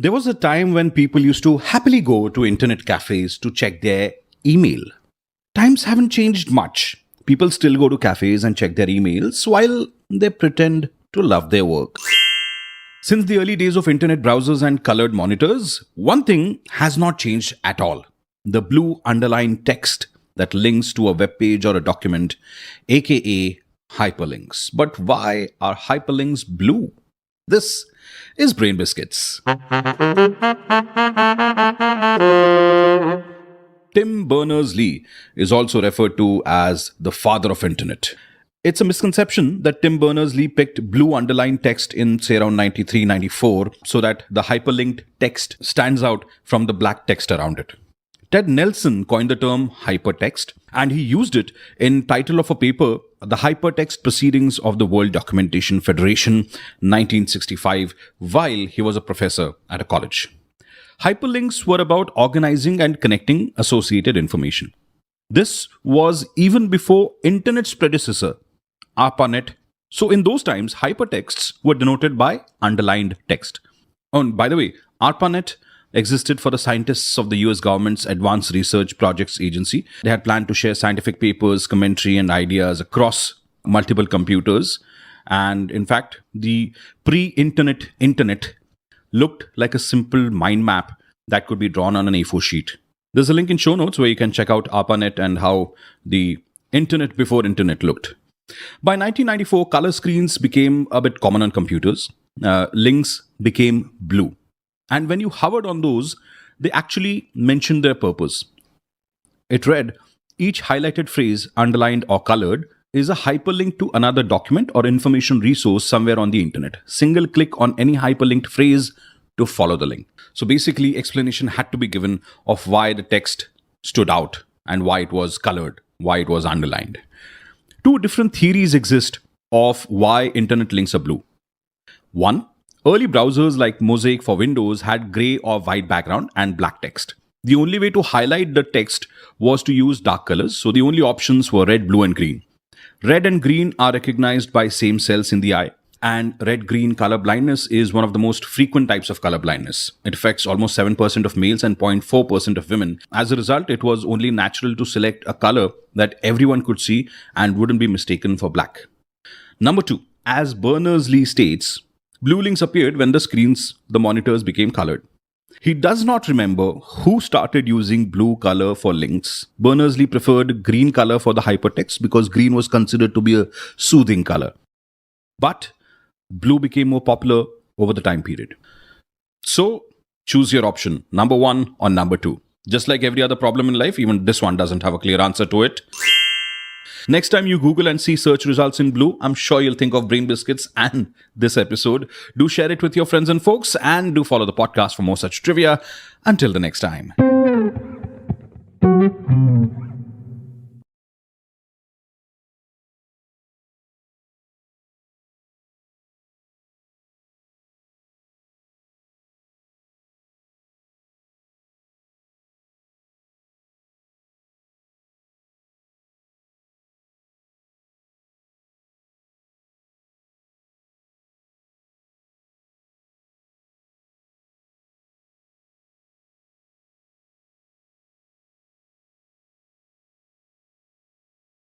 There was a time when people used to happily go to internet cafes to check their email. Times haven't changed much. People still go to cafes and check their emails while they pretend to love their work. Since the early days of internet browsers and colored monitors, one thing has not changed at all: the blue underlined text that links to a web page or a document, aka hyperlinks. But why are hyperlinks blue? This is Brain Biscuits. Tim Berners-Lee is also referred to as the father of internet. It's a misconception that Tim Berners-Lee picked blue underlined text in, say, around 93-94 so that the hyperlinked text stands out from the black text around it. Ted Nelson coined the term hypertext, and he used it in title of a paper, The Hypertext Proceedings of the World Documentation Federation, 1965, while he was a professor at a college. Hyperlinks were about organizing and connecting associated information. This was even before Internet's predecessor, ARPANET. So in those times, hypertexts were denoted by underlined text. Oh, by the way, ARPANET existed for the scientists of the US government's Advanced Research Projects Agency. They had planned to share scientific papers, commentary, and ideas across multiple computers. And in fact, the pre-internet internet looked like a simple mind map that could be drawn on an A4 sheet. There's a link in show notes where you can check out ARPANET and how the internet before internet looked. By 1994, color screens became a bit common on computers. Links became blue. And when you hovered on those, they actually mentioned their purpose. It read, each highlighted phrase, underlined or colored, is a hyperlink to another document or information resource somewhere on the internet. Single click on any hyperlinked phrase to follow the link. So basically, explanation had to be given of why the text stood out and why it was colored, why it was underlined. Two different theories exist of why internet links are blue. One, early browsers like Mosaic for Windows had gray or white background and black text. The only way to highlight the text was to use dark colors, so the only options were red, blue, and green. Red and green are recognized by same cells in the eye, and red-green color blindness is one of the most frequent types of color blindness. It affects almost 7% of males and 0.4% of women. As a result, it was only natural to select a color that everyone could see and wouldn't be mistaken for black. Number two, as Berners-Lee states, blue links appeared when the monitors became colored. He does not remember who started using blue color for links. Berners-Lee preferred green color for the hypertext because green was considered to be a soothing color. But blue became more popular over the time period. So choose your option, number one or number two. Just like every other problem in life, even this one doesn't have a clear answer to it. Next time you Google and see search results in blue, I'm sure you'll think of Brain Biscuits and this episode. Do share it with your friends and folks, and do follow the podcast for more such trivia. Until the next time.